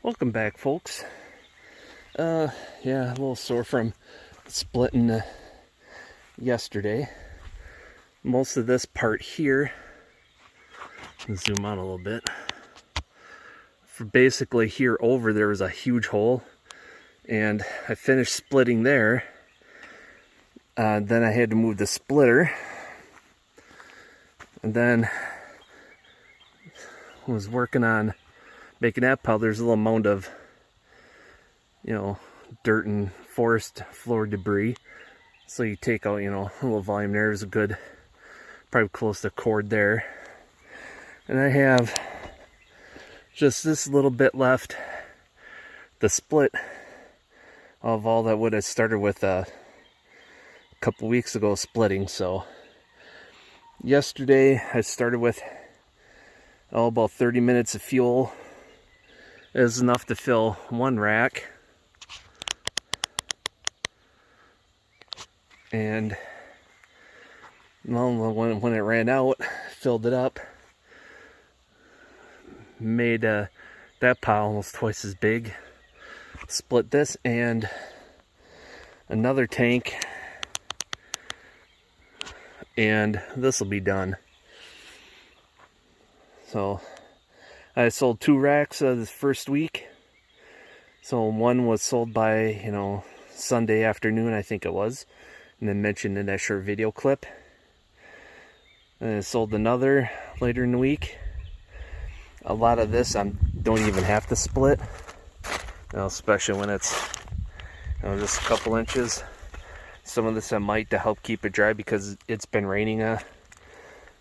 Welcome back, folks. Yeah, a little sore from splitting yesterday. Most of this part here, zoom out a little bit. For basically here over there was a huge hole, and I finished splitting there. Then I had to move the splitter, and then was working on making that pile. There's a little mound of, dirt and forest floor debris. So you take out, a little volume there. There's a good, probably close to cord there. And I have just this little bit left, the split of all that would have started with a couple weeks ago splitting. So yesterday I started with about 30 minutes of fuel. It was enough to fill one rack. And well, when it ran out, filled it up. Made that pile almost twice as big. Split this and another tank. And this will be done. So I sold 2 racks this first week. So one was sold by, Sunday afternoon, I think it was. And then mentioned in that short video clip. And I sold another later in the week. A lot of this I don't even have to split. Especially when it's just a couple inches. Some of this I might to help keep it dry because it's been raining the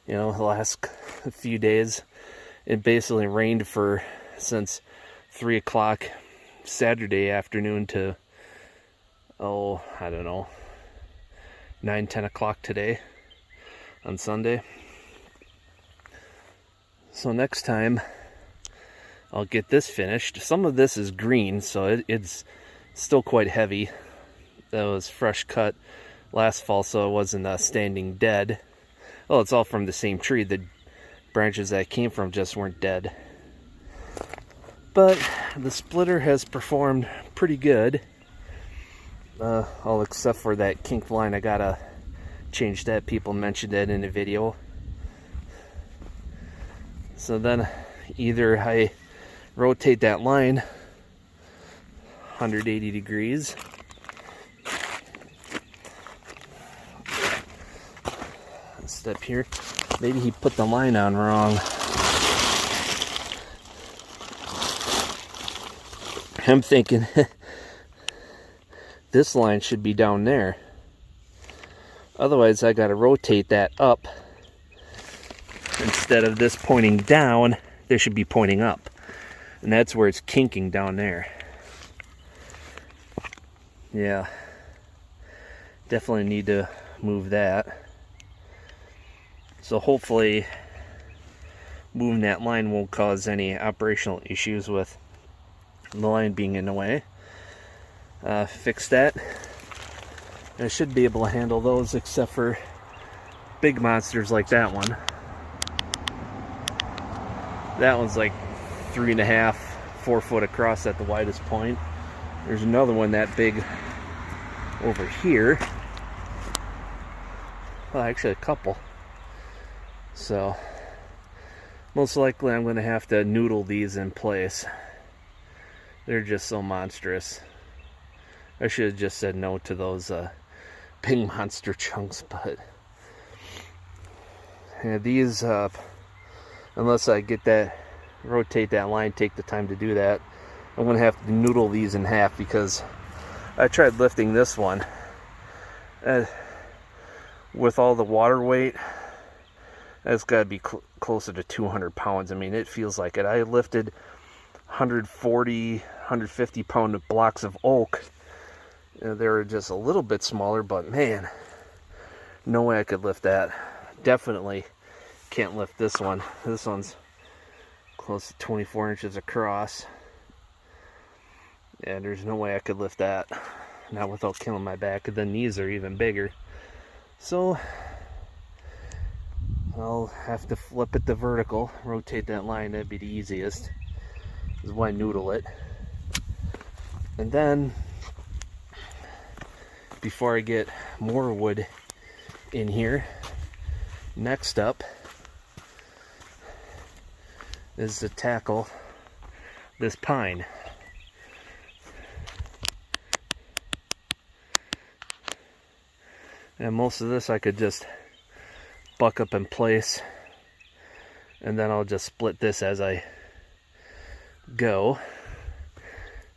last few days. It basically rained since 3 o'clock Saturday afternoon to, I don't know, 9, 10 o'clock today on Sunday. So next time I'll get this finished. Some of this is green, so it's still quite heavy. That was fresh cut last fall, so it wasn't standing dead. Well, it's all from the same tree. The branches that it came from just weren't dead. But the splitter has performed pretty good. All except for that kinked line. I gotta change that. People mentioned that in the video. So then either I rotate that line 180 degrees. Step here. Maybe he put the line on wrong. I'm thinking this line should be down there. Otherwise, I got to rotate that up. Instead of this pointing down, this should be pointing up. And that's where it's kinking down there. Yeah. Definitely need to move that. So hopefully moving that line won't cause any operational issues with the line being in the way. Fix that. I should be able to handle those except for big monsters like that one. That one's like 3.5, 4 foot across at the widest point. There's another one that big over here. Well, actually a couple. So most likely I'm going to have to noodle these in place. They're just so monstrous. I should have just said no to those big monster chunks, but yeah, these, unless I rotate that line, take the time to do that, I'm going to have to noodle these in half because I tried lifting this one with all the water weight. That's got to be closer to 200 pounds. I mean, it feels like it. I lifted 140, 150 pound blocks of oak. They were just a little bit smaller, but man, no way I could lift that. Definitely can't lift this one. This one's close to 24 inches across. Yeah, there's no way I could lift that. Not without killing my back. The knees are even bigger. So I'll have to flip it to vertical, rotate that line. That'd be the easiest. is why I noodle it. And then, before I get more wood in here, next up is to tackle this pine. And most of this I could just buck up in place, and then I'll just split this as I go.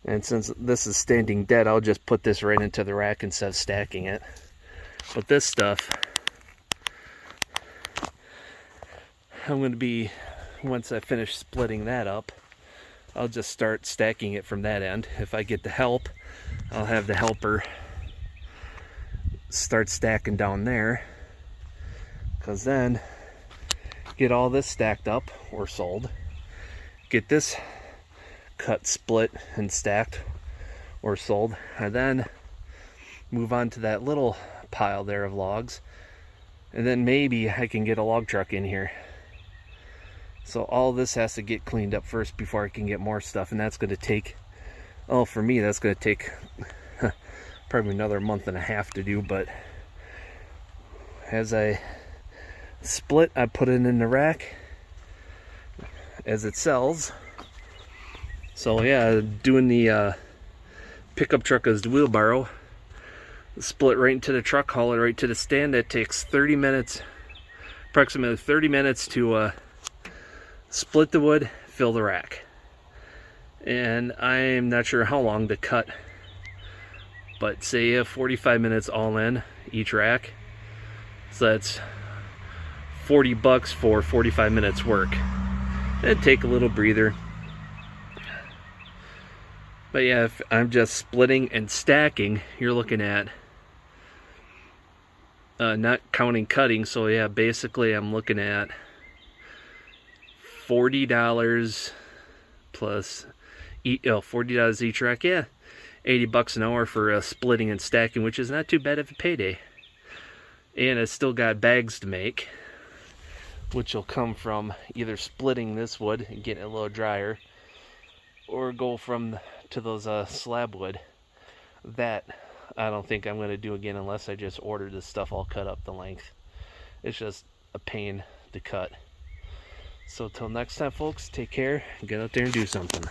And since this is standing dead, I'll just put this right into the rack instead of stacking it. But this stuff, I'm going to be, once I finish splitting that up, I'll just start stacking it from that end. If I get the help, I'll have the helper start stacking down there, because then get all this stacked up or sold, get this cut, split, and stacked or sold, and then move on to that little pile there of logs, and then maybe I can get a log truck in here. So all this has to get cleaned up first before I can get more stuff, and that's going to take, oh, for me that's going to take probably another month and a half to do. But as I split, I put it in the rack as it sells. So yeah, doing the pickup truck as the wheelbarrow, split right into the truck, haul it right to the stand. That takes 30 minutes, approximately 30 minutes to split the wood, fill the rack. And I'm not sure how long to cut, but say you have 45 minutes all in each rack, so that's $40 for 45 minutes work. And take a little breather. But yeah, if I'm just splitting and stacking, you're looking at not counting cutting, so yeah, basically I'm looking at $40 plus $40 each rack. Yeah, $80 an hour for splitting and stacking, which is not too bad of a payday. And it's still got bags to make, which will come from either splitting this wood and getting it a little drier, or go from to those slab wood. That I don't think I'm going to do again unless I just order this stuff all cut up the length. It's just a pain to cut. So till next time, folks, take care, get out there and do something.